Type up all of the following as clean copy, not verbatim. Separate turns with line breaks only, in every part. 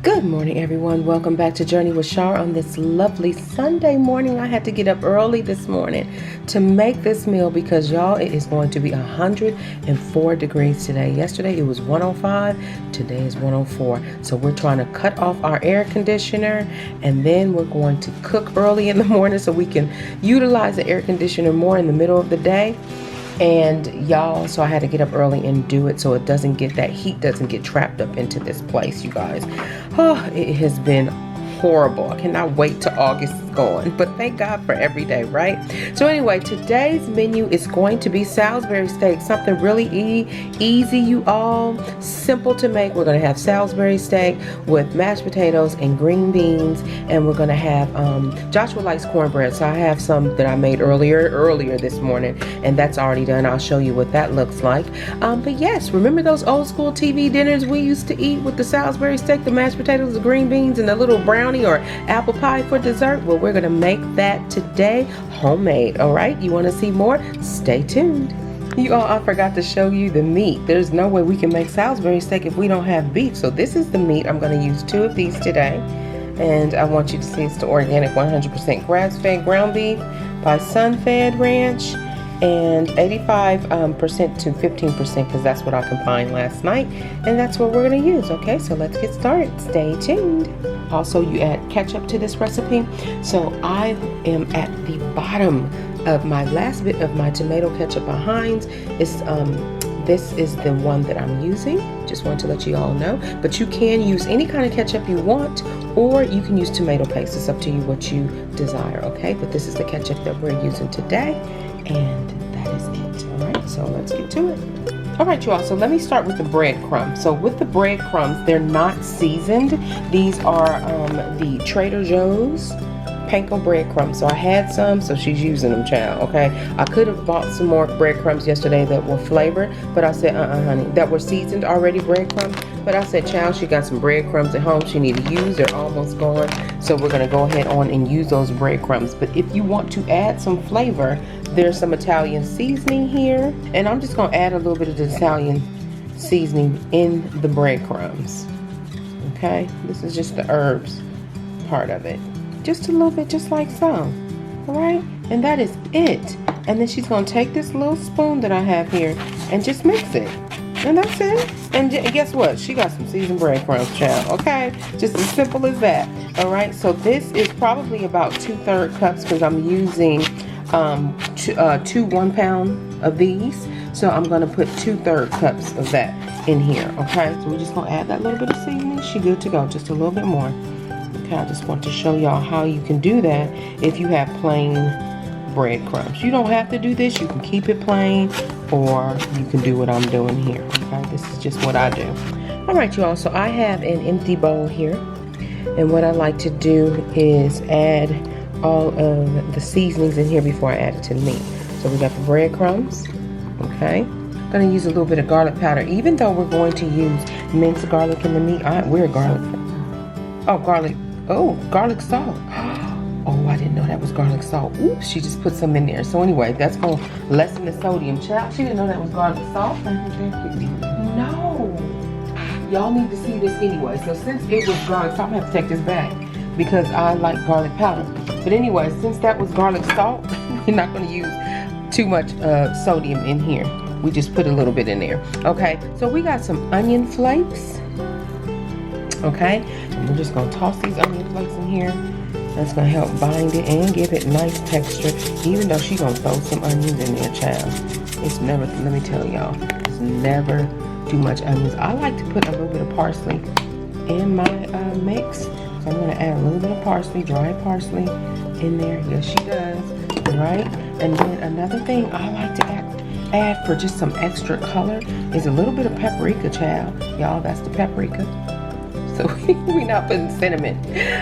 Good morning, everyone. Welcome back to Journey with Shar on this lovely Sunday morning. I had to get up early this morning to make this meal because, y'all, it is going to be 104 degrees today. Yesterday it was 105. Today is 104. So we're trying to cut off our air conditioner, and then we're going to cook early in the morning so we can utilize the air conditioner more in the middle of the day. And y'all, so I had to get up early and do it so it doesn't get, that heat doesn't get trapped up into this place, you guys. Oh, it has been horrible. I cannot wait till August is gone, but thank God for every day, right? So anyway, today's menu is going to be Salisbury steak, something really easy, you all, simple to make. We're going to have Salisbury steak with mashed potatoes and green beans, and we're going to have Joshua likes cornbread, so I have some that I made earlier this morning, and that's already done. I'll show you what that looks like. But yes, remember those old school TV dinners we used to eat with the Salisbury steak, the mashed potatoes, the green beans, and the little brownie or apple pie for dessert? Well, we're gonna make that today, homemade. All right, you want to see more? Stay tuned. You all, I forgot to show you the meat. There's no way we can make Salisbury steak if we don't have beef. So this is the meat. I'm going to use 2 of these today, and I want you to see it's the organic 100% grass-fed ground beef by Sun-Fed Ranch, and 85% to 15% because that's what I combined last night, and that's what we're going to use. Okay, so let's get started. Stay tuned. Also, you add ketchup to this recipe. So I am at the bottom of my last bit of my tomato ketchup by Heinz. This is the one that I'm using. Just wanted to let you all know. But you can use any kind of ketchup you want, or you can use tomato paste. It's up to you what you desire, okay? But this is the ketchup that we're using today, and that is it. All right, so let's get to it. All right, you all, so let me start with the breadcrumbs. So with the breadcrumbs, they're not seasoned. These are the Trader Joe's panko breadcrumbs. So I had some, so she's using them, child, okay? I could have bought some more breadcrumbs yesterday that were flavored, but I said, honey, that were seasoned already breadcrumbs. But I said, child, she got some breadcrumbs at home she need to use. They're almost gone. So we're gonna go ahead on and use those breadcrumbs. But if you want to add some flavor, there's some Italian seasoning here. And I'm just gonna add a little bit of the Italian seasoning in the breadcrumbs. Okay, this is just the herbs part of it. Just a little bit, just like so. All right, and that is it. And then she's gonna take this little spoon that I have here and just mix it. And that's it. And guess what? She got some seasoned breadcrumbs, child. Okay, just as simple as that. All right, so this is probably about 2/3 cups because I'm using two 1 pound of these. So I'm gonna put 2/3 cups of that in here. Okay, so we're just gonna add that little bit of seasoning. She good to go, just a little bit more. Okay, I just want to show y'all how you can do that if you have plain breadcrumbs. You don't have to do this. You can keep it plain, or you can do what I'm doing here. Okay, this is just what I do. All right, y'all, so I have an empty bowl here, and what I like to do is add all of the seasonings in here before I add it to the meat. So we got the breadcrumbs. Okay, I'm gonna use a little bit of garlic powder. Even though we're going to use minced garlic in the meat, we're garlic. Oh, garlic. Oh, garlic salt. Oh, I didn't know that was garlic salt. Oops, she just put some in there. So anyway, that's going to lessen the sodium. Child, she didn't know that was garlic salt. No. Y'all need to see this anyway. So since it was garlic salt, I'm going to have to take this back because I like garlic powder. But anyway, since that was garlic salt, we're not going to use too much sodium in here. We just put a little bit in there. Okay, so we got some onion flakes. Okay, and we're just going to toss these onion flakes in here. That's going to help bind it and give it nice texture, even though she's going to throw some onions in there, child. It's never, let me tell y'all, it's never too much onions. I like to put a little bit of parsley in my mix. So I'm going to add a little bit of parsley, dried parsley in there. Yes, she does. All right, and then another thing I like to add for just some extra color is a little bit of paprika, child. Y'all, that's the paprika. So we not putting cinnamon.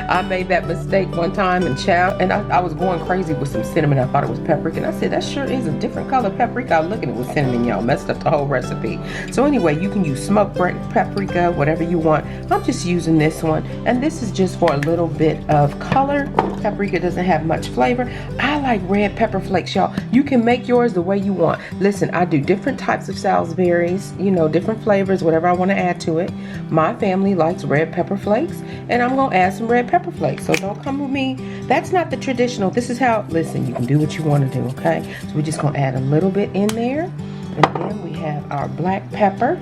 I made that mistake one time and I was going crazy with some cinnamon. I thought it was paprika, and I said that sure is a different color paprika. I was looking at it with cinnamon, y'all. Messed up the whole recipe. So anyway, you can use smoked paprika, whatever you want. I'm just using this one, and this is just for a little bit of color. Paprika doesn't have much flavor. I like red pepper flakes, y'all. You can make yours the way you want. Listen, I do different types of Salisbury's, you know, different flavors, whatever I want to add to it. My family likes red red pepper flakes, and I'm gonna add some red pepper flakes. So don't come with me. That's not the traditional. This is how, listen, you can do what you want to do, okay? So we're just gonna add a little bit in there. And then we have our black pepper,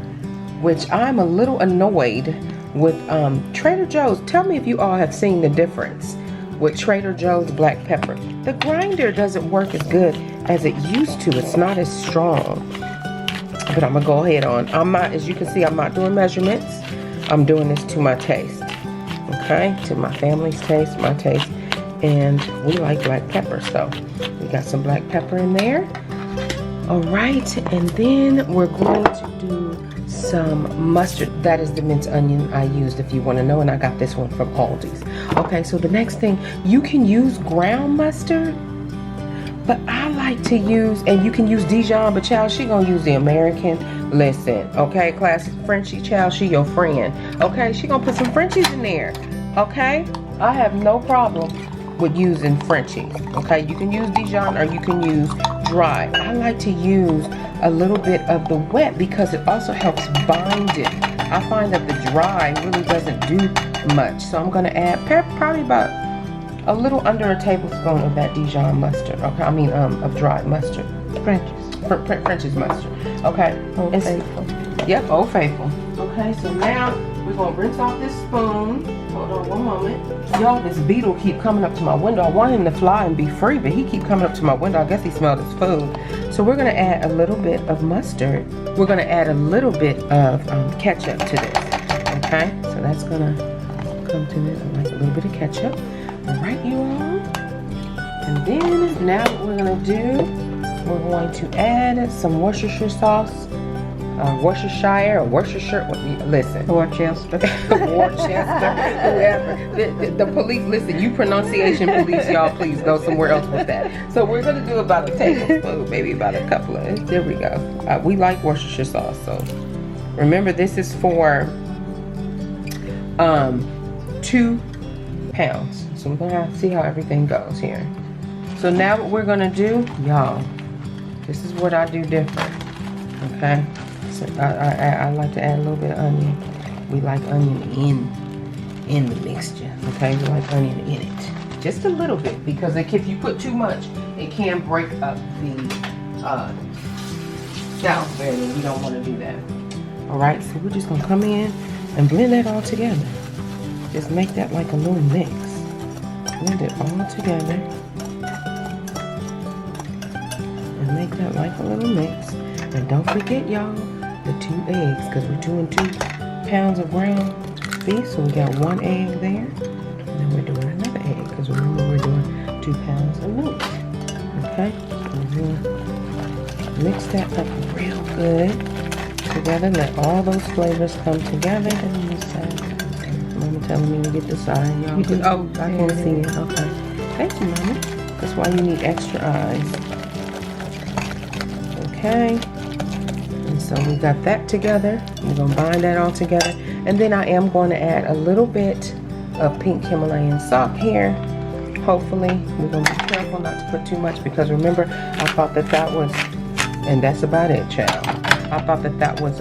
which I'm a little annoyed with Trader Joe's. Tell me if you all have seen the difference with Trader Joe's black pepper. The grinder doesn't work as good as it used to. It's not as strong. But I'm gonna go ahead on. I'm not, as you can see, I'm not doing measurements. I'm doing this to my taste. Okay, to my family's taste, my taste. And we like black pepper, so we got some black pepper in there. All right, and then we're going to do some mustard. That is the minced onion I used, if you want to know, and I got this one from Aldi's. Okay, so the next thing, you can use ground mustard, but I like to use, and you can use Dijon, but child, she gonna use the American. Listen, okay, classic Frenchie, child, she your friend. Okay, she gonna put some Frenchies in there. Okay, I have no problem with using Frenchies. Okay, you can use Dijon or you can use dry. I like to use a little bit of the wet because it also helps bind it. I find that the dry really doesn't do much, so I'm gonna add probably about a little under a tablespoon of that Dijon mustard. Okay, I mean of dried mustard. French's mustard. Okay.
Old Faithful.
Yep, Old Faithful. Okay, so now we're gonna rinse off this spoon. Hold on one moment. Y'all, this beetle keep coming up to my window. I want him to fly and be free, but he keep coming up to my window. I guess he smelled his food. So we're gonna add a little bit of mustard. We're gonna add a little bit of ketchup to this. Okay, so that's gonna come to this. I like a little bit of ketchup. All right, you all. And then now what we're gonna do, we're going to add some Worcestershire sauce. Worcestershire or Worcestershire, listen.
Worcester.
Worcester, whoever. The police, listen, you pronunciation police, y'all, please go somewhere else with that. So we're going to do about a tablespoon, maybe about a couple of, there we go. We like Worcestershire sauce, so remember this is for 2 pounds. So we're going to have to see how everything goes here. So now what we're going to do, y'all, this is what I do different, okay? So I like to add a little bit of onion. We like onion in the mixture, okay? We like onion in it. Just a little bit, because if you put too much, it can break up the Salisbury, and we don't want to do that. All right, so we're just gonna come in and blend that all together. Just make that like a little mix. Blend it all together. And make that like a little mix. And don't forget, y'all, the 2 eggs, because we're doing 2 pounds of ground beef, so we got 1 egg there. And then we're doing another egg, because remember we're doing 2 pounds of milk. Okay? And then mix that up real good together. Let all those flavors come together. Mama telling me to get the side, y'all. Oh, I can't see it. Okay. Thank you, Mama. That's why you need extra eyes. Okay. And so we got that together. We're gonna bind that all together. And then I am going to add a little bit of pink Himalayan salt here. Hopefully, we're gonna be careful not to put too much, because remember, I thought that was, and that's about it, child. I thought that was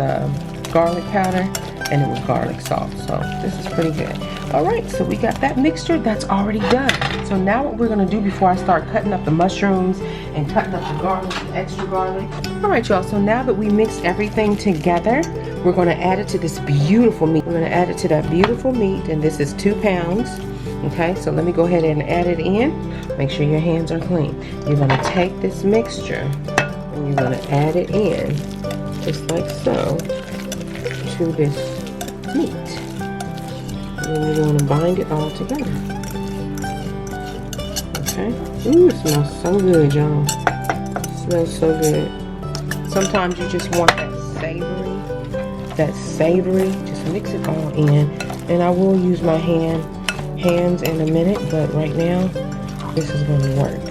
garlic powder, and it was garlic salt. So this is pretty good. All right, so we got that mixture. That's already done. So now what we're gonna do before I start cutting up the mushrooms and cutting up the garlic, the extra garlic. All right, y'all, so now that we mixed everything together, we're gonna add it to this beautiful meat. We're gonna add it to that beautiful meat, and this is 2 pounds. Okay, so let me go ahead and add it in. Make sure your hands are clean. You're gonna take this mixture and you're gonna add it in, just like so, to this meat. And then you're gonna bind it all together. Okay. Ooh, it smells so good, y'all. It smells so good. Sometimes you just want that savory. Just mix it all in. And I will use my hands in a minute, but right now, this is gonna work.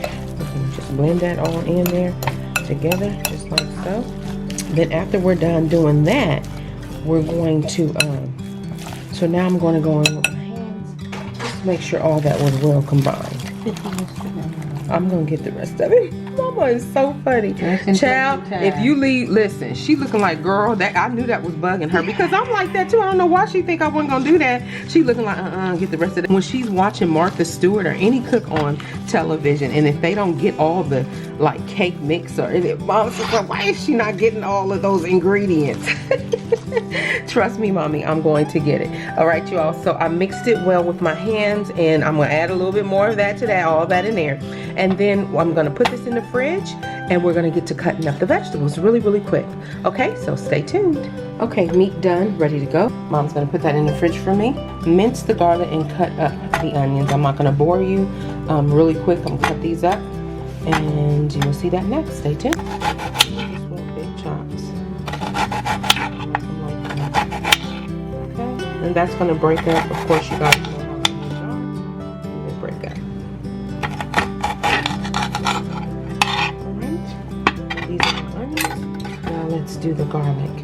Just blend that all in there together, just like so. Then after we're done doing that, we're going to, so now I'm going to go in with my hands, just make sure all that was well combined. I'm gonna get the rest of it. Mama is so funny. Child, if you leave, listen, she looking like, girl, that I knew that was bugging her because I'm like that too. I don't know why she think I wasn't gonna do that. She looking like, get the rest of it. When she's watching Martha Stewart or any cook on television, and if they don't get all the like cake mix or mom's like, why is she not getting all of those ingredients? Trust me, mommy, I'm going to get it. All right, you all. So I mixed it well with my hands, and I'm gonna add a little bit more of that to that, all that in there. And then I'm gonna put this in the fridge, and we're gonna get to cutting up the vegetables really, really quick. Okay, so stay tuned. Okay, meat done, ready to go. Mom's gonna put that in the fridge for me. Mince the garlic and cut up the onions. I'm not gonna bore you really quick. I'm gonna cut these up, and you will see that next. Stay tuned. These little big chops. And that's going to break up. Of course, you guys know how onions are. They break up. Alright. These are my onions. Now let's do the garlic.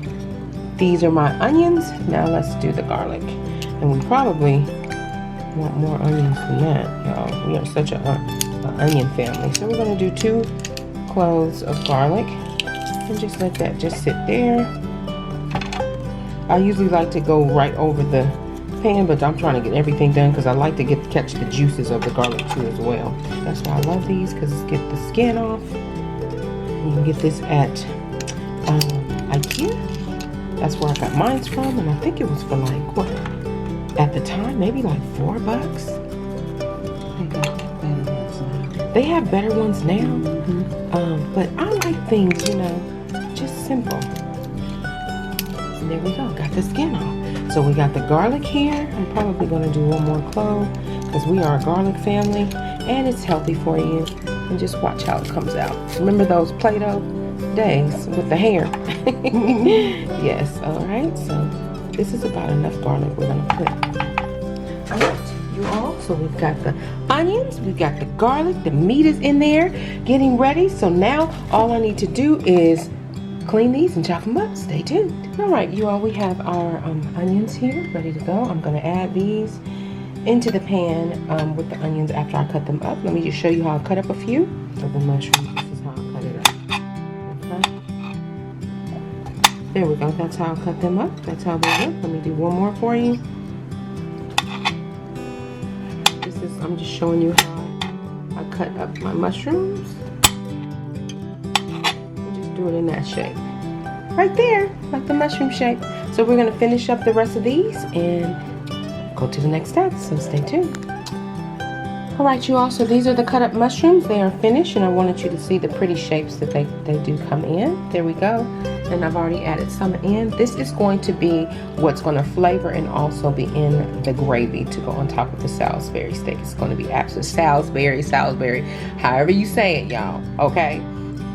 These are my onions. Now let's do the garlic. And we probably want more onions than that, y'all. We are such an onion family. So we're going to do 2 cloves of garlic. And just let that just sit there. I usually like to go right over the pan, but I'm trying to get everything done because I like to catch the juices of the garlic too as well. That's why I love these, because it's get the skin off. And you can get this at IKEA. That's where I got mine from, and I think it was for like, what? At the time, maybe like $4. They got better ones now. They have better ones now, but I like things, you know, just simple. And there we go, got the skin off. So we got the garlic here. I'm probably going to do 1 more clove because we are a garlic family and it's healthy for you. And just watch how it comes out. Remember those Play-Doh days with the hair? Yes, alright. So this is about enough garlic we're going to put. Alright, you all. So we've got the onions, we've got the garlic, the meat is in there getting ready. So now all I need to do is clean these and chop them up. Stay tuned. All right, you all, we have our onions here ready to go. I'm going to add these into the pan with the onions after I cut them up. Let me just show you how I cut up a few of the mushrooms. This is how I cut it up. Okay. There we go. That's how I cut them up. That's how they look. Let me do 1 more for you. I'm just showing you how I cut up my mushrooms. Do it in that shape right there, like the mushroom shape. So we're going to finish up the rest of these and go to the next step, so stay tuned. All right, you all, so these are the cut up mushrooms. They are finished, and I wanted you to see the pretty shapes that they do come in. There we go. And I've already added some in. This is going to be what's going to flavor and also be in the gravy to go on top of the Salisbury steak. It's going to be absolute Salisbury, however you say it, y'all, okay?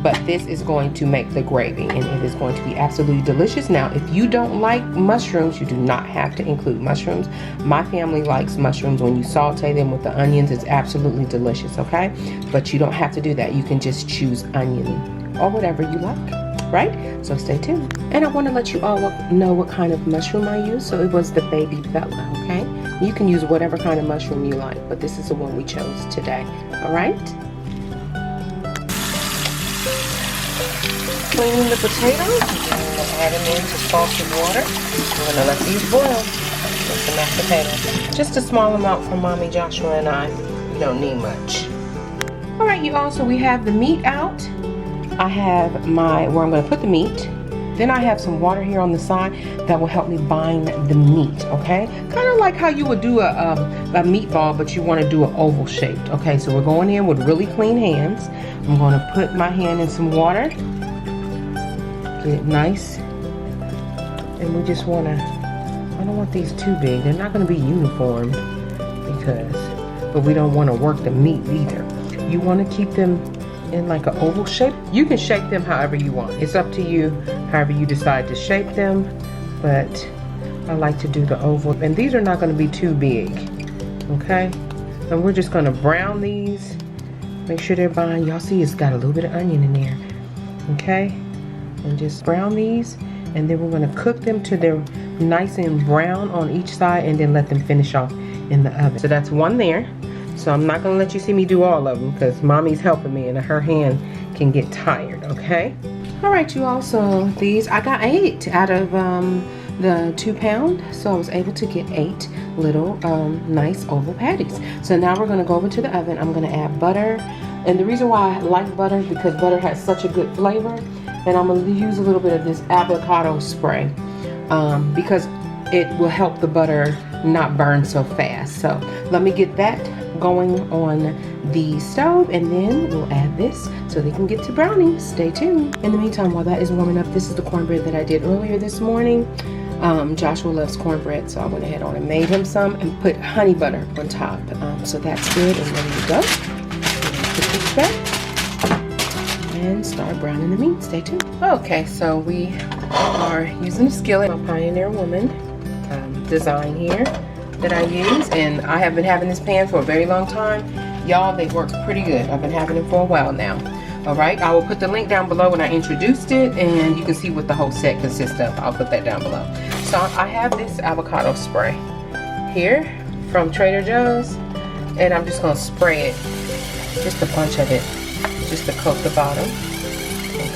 But this is going to make the gravy, and it is going to be absolutely delicious. Now, if you don't like mushrooms, you do not have to include mushrooms. My family likes mushrooms. When you saute them with the onions, it's absolutely delicious, okay? But you don't have to do that. You can just choose onion or whatever you like, right? So stay tuned. And I want to let you all know what kind of mushroom I use. So it was the baby bella, okay? You can use whatever kind of mushroom you like, but this is the one we chose today, all right? Cleaning the potatoes, and then add them into salted water. We're gonna let these boil with the mashed potatoes. Just a small amount for Mommy, Joshua, and I. We don't need much. All right, you all. So we have the meat out. I have where I'm gonna put the meat. Then I have some water here on the side that will help me bind the meat. Okay, kind of like how you would do a meatball, but you want to do an oval shaped. Okay, so we're going in with really clean hands. I'm going to put my hand in some water. Get it nice, and we just want to, I don't want these too big. They're not going to be uniform but we don't want to work the meat either. You want to keep them in like an oval shape. You can shape them however you want. It's up to you, however you decide to shape them, but I like to do the oval. And these are not going to be too big, okay? And we're just going to brown these. Make sure they're fine. Y'all see it's got a little bit of onion in there, okay? And just brown these, and then we're going to cook them till they're nice and brown on each side, and then let them finish off in the oven. So that's one there. So I'm not gonna let you see me do all of them because mommy's helping me and her hand can get tired, okay? All right, you all, so these, I got 8 out of the 2 pound. So I was able to get 8 little nice oval patties. So now we're gonna go over to the oven. I'm gonna add butter. And the reason why I like butter is because butter has such a good flavor. And I'm gonna use a little bit of this avocado spray because it will help the butter not burn so fast. So let me get that going on the stove, and then we'll add this so they can get to browning. Stay tuned. In the meantime, while that is warming up, this is the cornbread that I did earlier this morning. Joshua loves cornbread, so I went ahead on and made him some and put honey butter on top. So that's good and ready to go. Put this back and start browning the meat. Stay tuned. Okay, so we are using the skillet, my Pioneer Woman design here that I use, and I have been having this pan for a very long time. Y'all, they work pretty good. I've been having them for a while now. All right, I will put the link down below when I introduced it, and you can see what the whole set consists of. I'll put that down below. So I have this avocado spray here from Trader Joe's, and I'm just gonna spray it, just a bunch of it, just to coat the bottom.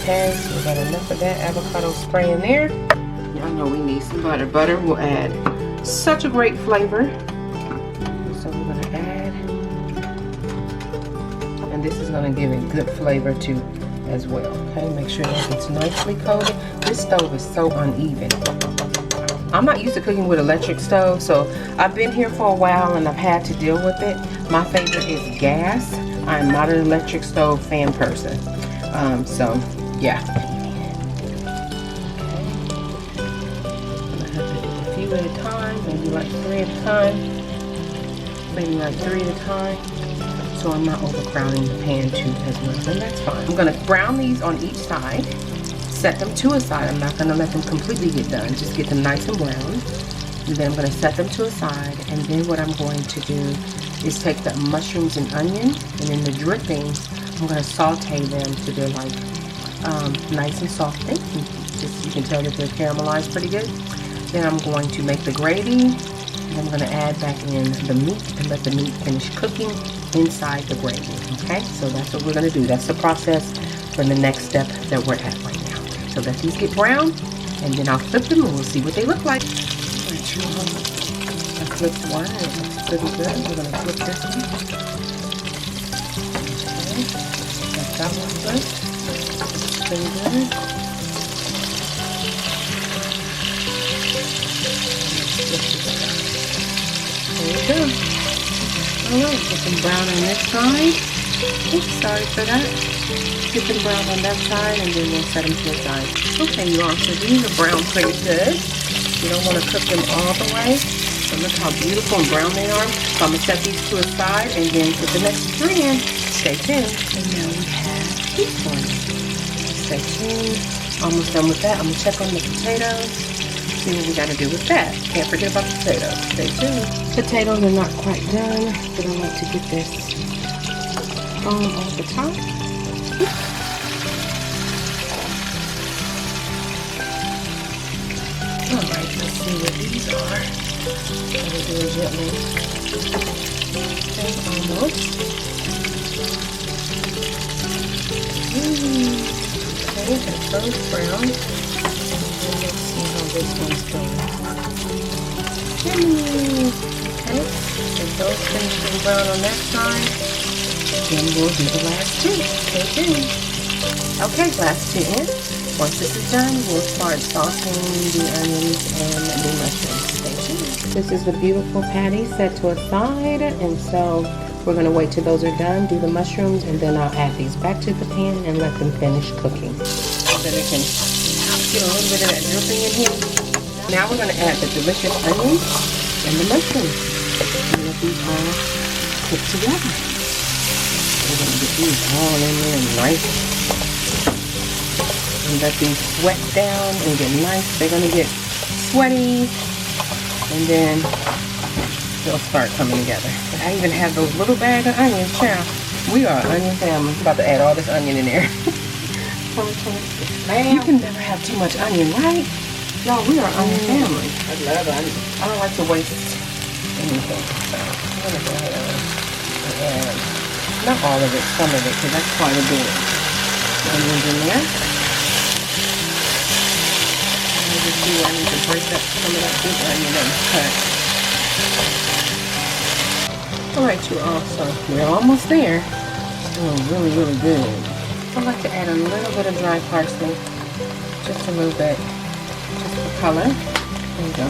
Okay, so we got enough of that avocado spray in there. Y'all know we need some butter. Butter will add such a great flavor. So we're gonna add, and this is gonna give it good flavor too as well. Okay, make sure that it's nicely coated. This stove is so uneven. I'm not used to cooking with electric stove, so I've been here for a while and I've had to deal with it. My favorite is gas. I'm not an electric stove fan person. So yeah. At a time, maybe like 3 at a time, maybe like 3 at a time, so I'm not overcrowding the pan too as well, and that's fine. I'm gonna brown these on each side, set them to a side. I'm not gonna let them completely get done, just get them nice and brown, and then I'm gonna set them to a side, and then what I'm going to do is take the mushrooms and onion, and in the drippings, I'm gonna saute them to they're like nice and soft. Just you can tell that they're caramelized pretty good. Then I'm going to make the gravy, and I'm going to add back in the meat and let the meat finish cooking inside the gravy. Okay, so that's what we're going to do. That's the process for the next step that we're at right now. So let these get brown, and then I'll flip them and we'll see what they look like. I flipped one, and it looks pretty good. We're going to flip this one. Okay, that's that one good. Pretty good. There we go. Alright, get them brown on this side. Oops, sorry for that. Get them brown on that side, and then we'll set them to the side. Okay, you all, so these are brown pretty good. You don't want to cook them all the way. So look how beautiful and brown they are. So I'm going to set these to a side and then put the next 3 in. Stay tuned. And now we have these ones. Stay tuned. Almost done with that. I'm going to check on the potatoes. See what we got to do with that. Can't forget about the potatoes. Stay tuned. Potatoes are not quite done, but I like to get this off the top. Alright, let's see what these are. I'm going to do it gently. Okay, almost. Okay, that's both brown. Let's see how this one's going. Okay, so those finishing brown on that side. Then we'll do the last 2. Stay tuned. Okay, last 2 in. Once this is done, we'll start sauteing the onions and the mushrooms. Stay tuned. This is the beautiful patty set to a side, and so we're going to wait till those are done, do the mushrooms, and then I'll add these back to the pan and let them finish cooking. So that it can get a little bit of that dripping in here. Now we're going to add the delicious onions and the mushrooms. And let these all cook together. We're going to get these all in there nice. And let these sweat down and get nice. They're going to get sweaty. And then they'll start coming together. I even have those little bag of onions, child. We are an onion family. I'm about to add all this onion in there. You can never have too much onion, right? Y'all, we are an onion family. I love onion. I don't like to waste anything. So I'm going to go ahead and to add, not all of it, some of it, because that's quite a bit. Onions in there. And you see I need to break up some of that big onion that was cut. Alright, you all, so we're almost there. Oh, really, really good. I like to add a little bit of dry parsley. Just a little bit. Just for color. There you go.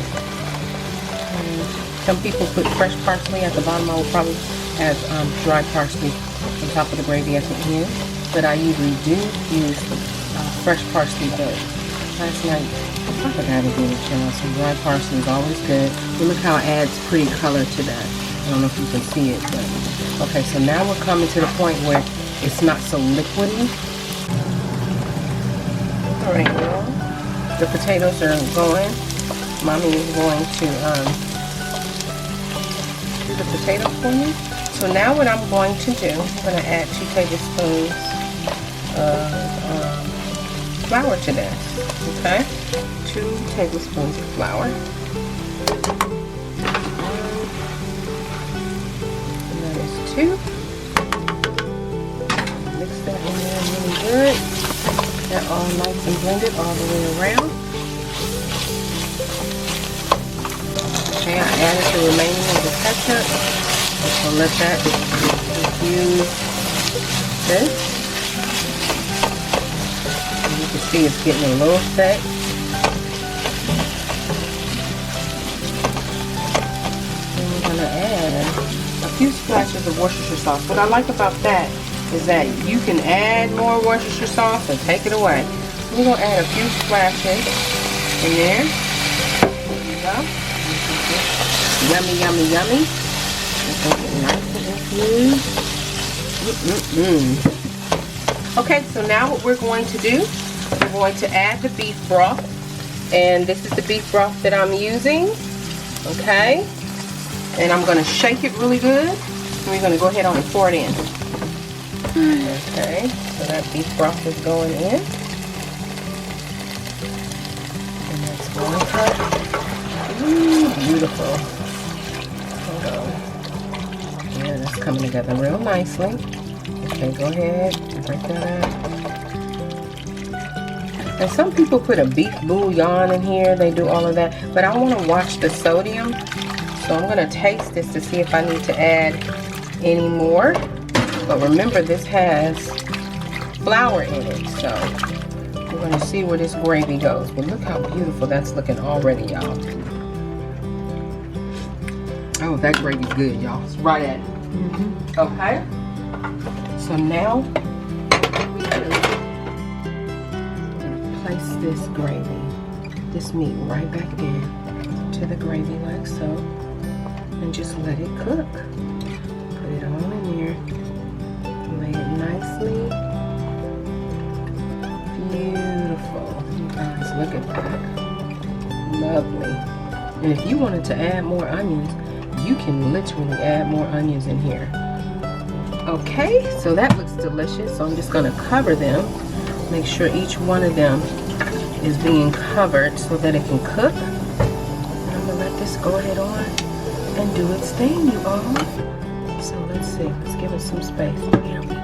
And some people put fresh parsley at the bottom. I will probably add dry parsley on top of the gravy at the end. But I usually do use fresh parsley. But last night, I forgot to do it, y'all. Some dry parsley is always good. But look how it adds pretty color to that. I don't know if you can see it, but okay, so now we're coming to the point where it's not so liquidy. Alright, y'all. The potatoes are going. Mommy is going to do the potatoes for me. So now what I'm going to do, I'm going to add 2 tablespoons of flour to this. Okay? 2 tablespoons of flour. Two. Mix that in there really good. That all nice and blended all the way around. Okay, I added the remaining of the ketchup. So let that infuse this. And you can see it's getting a little thick. And we're going to add a few splashes of Worcestershire sauce. What I like about that is that you can add more Worcestershire sauce or take it away. So we're going to add a few splashes in there. There you go. Yummy, yummy, yummy. It's going to get nice and infused. Okay, so now what we're going to do, we're going to add the beef broth. And this is the beef broth that I'm using. Okay. And I'm going to shake it really good. And we're going to go ahead on and pour it in. Okay, so that beef broth is going in. And that's going to, ooh, beautiful. Hold on. Yeah, that's coming together real nicely. Okay, go ahead and break that up. And some people put a beef bouillon in here. They do all of that. But I want to watch the sodium. So I'm going to taste this to see if I need to add any more. But remember, this has flour in it. So we're going to see where this gravy goes. But look how beautiful that's looking already, y'all. Oh, that gravy's good, y'all. It's right at it. Okay. So now we're going to place this gravy, this meat right back in to the gravy like so. And just let it cook. Put it all in there. Lay it nicely. Beautiful. You guys, look at that. Lovely. And if you wanted to add more onions, you can literally add more onions in here. Okay, so that looks delicious. So I'm just going to cover them. Make sure each one of them is being covered so that it can cook. And I'm going to let this go ahead on and do its thing, you all. So let's see. Let's give it some space. Here we go.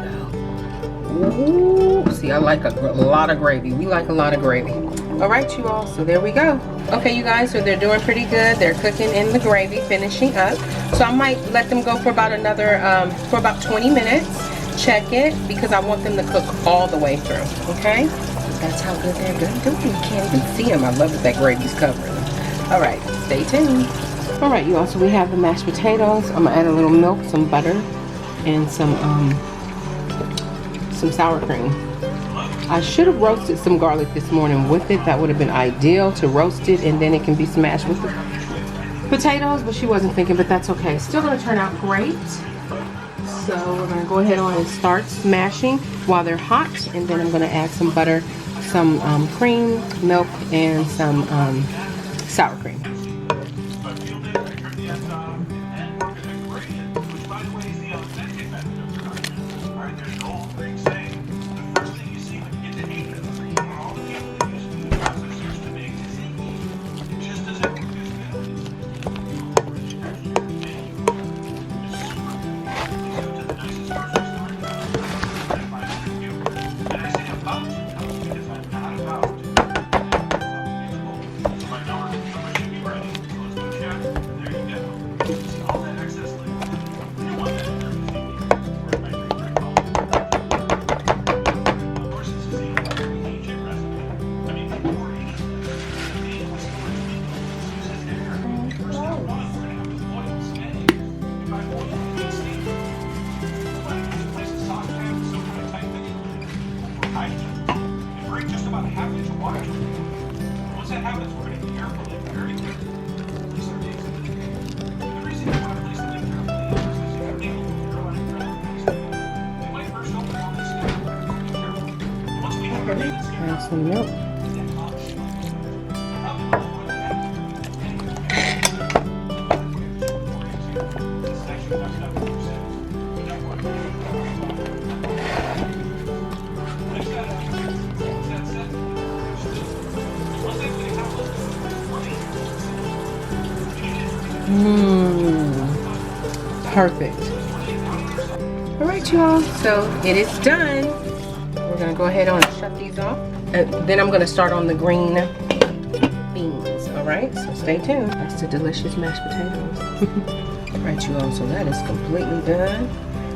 Ooh, see, I like a lot of gravy. We like a lot of gravy. All right, you all. So there we go. Okay, you guys. So they're doing pretty good. They're cooking in the gravy, finishing up. So I might let them go for about another, for about 20 minutes. Check it because I want them to cook all the way through. Okay. That's how good they're going to do. You can't even see them. I love that gravy's covering them. All right. Stay tuned. All right, you all, so we have the mashed potatoes. I'm gonna add a little milk, some butter, and some sour cream. I should have roasted some garlic this morning with it. That would have been ideal to roast it, and then it can be smashed with the potatoes, but she wasn't thinking, but that's okay. Still gonna turn out great. So we're gonna go ahead on and start smashing while they're hot, and then I'm gonna add some butter, some cream, milk, and some sour cream. Add some milk. Perfect. All right, y'all, so it is done. We're gonna go ahead and shut these off. And then I'm gonna start on the green beans, all right? So stay tuned. That's the delicious mashed potatoes. All right, you all, so that is completely done.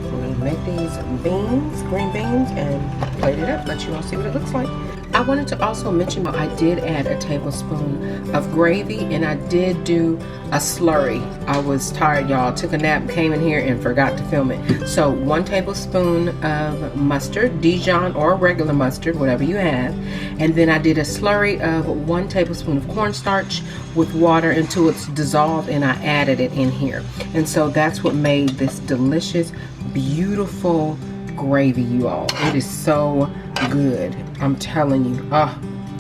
We're gonna make these beans, green beans, and plate it up, let you all see what it looks like. I wanted to also mention I did add a tablespoon of gravy, and I did do a slurry. I was tired, y'all. Took a nap, came in here and forgot to film it. So 1 tablespoon of mustard, Dijon or regular mustard, whatever you have. And then I did a slurry of 1 tablespoon of cornstarch with water until it's dissolved, and I added it in here. And so that's what made this delicious, beautiful gravy, you all. It is so good, I'm telling you.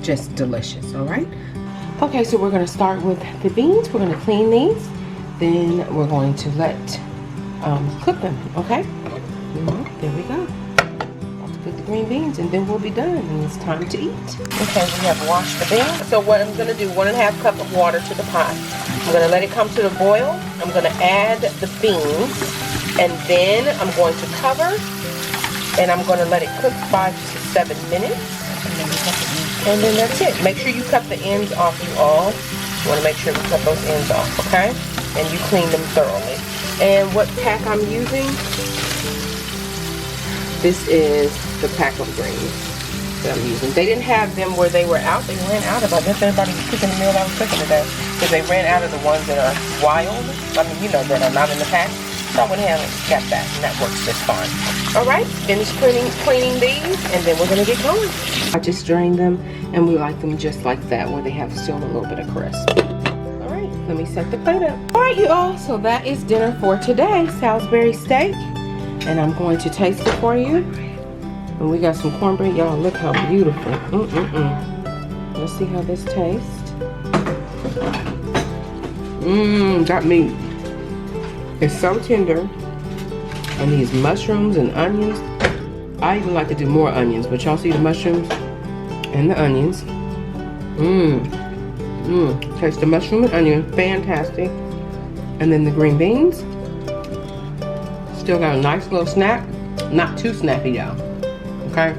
Just delicious. All right, okay, so we're going to start with the beans. We're going to clean these, then we're going to let cook them. Okay, there we go. Let's cook the green beans and then we'll be done, and it's time to eat. Okay, we have washed the beans. So what I'm going to do, 1.5 cup of water to the pot. I'm going to let it come to the boil. I'm going to add the beans, and then I'm going to cover, and I'm going to let it cook 5 to 7 minutes. And then that's it. Make sure you cut the ends off, you all. You want to make sure you cut those ends off, okay? And you clean them thoroughly. And what pack I'm using? This is the pack of greens that I'm using. They didn't have them where they were out. They ran out of, I guess everybody was cooking the meal that I was cooking today. Because they ran out of the ones that are wild. I mean, you know, that are not in the pack. So I went ahead and got that, and that works just fine. All right, finished cleaning these, and then we're gonna get going. I just drained them, and we like them just like that, where they have still a little bit of crust. All right, let me set the plate up. All right, you all, so that is dinner for today, Salisbury steak, and I'm going to taste it for you. And we got some cornbread, y'all. Look how beautiful. Let's see how this tastes. That meat. It's so tender, and these mushrooms and onions. I even like to do more onions, but y'all see the mushrooms and the onions. Taste the mushroom and onion, fantastic. And then the green beans. Still got a nice little snap, not too snappy, y'all. Okay.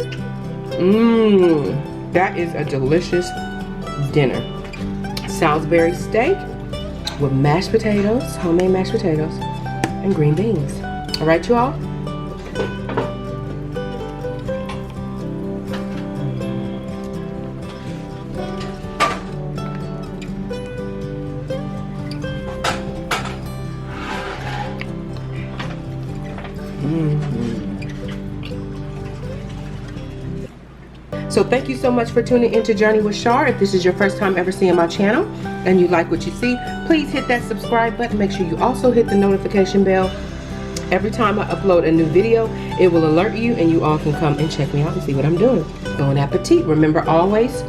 That is a delicious dinner. Salisbury steak with mashed potatoes, homemade mashed potatoes, and green beans. All right, you all? So thank you so much for tuning into Journey with Shar. If this is your first time ever seeing my channel and you like what you see, please hit that subscribe button. Make sure you also hit the notification bell. Every time I upload a new video, it will alert you, and you all can come and check me out and see what I'm doing. Bon appetit. Remember, always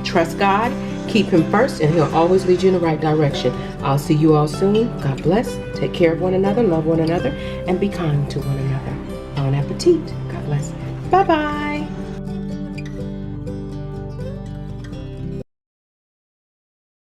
trust God, keep Him first, and He'll always lead you in the right direction. I'll see you all soon. God bless. Take care of one another, love one another, and be kind to one another. Bon appetit. God bless. Bye-bye.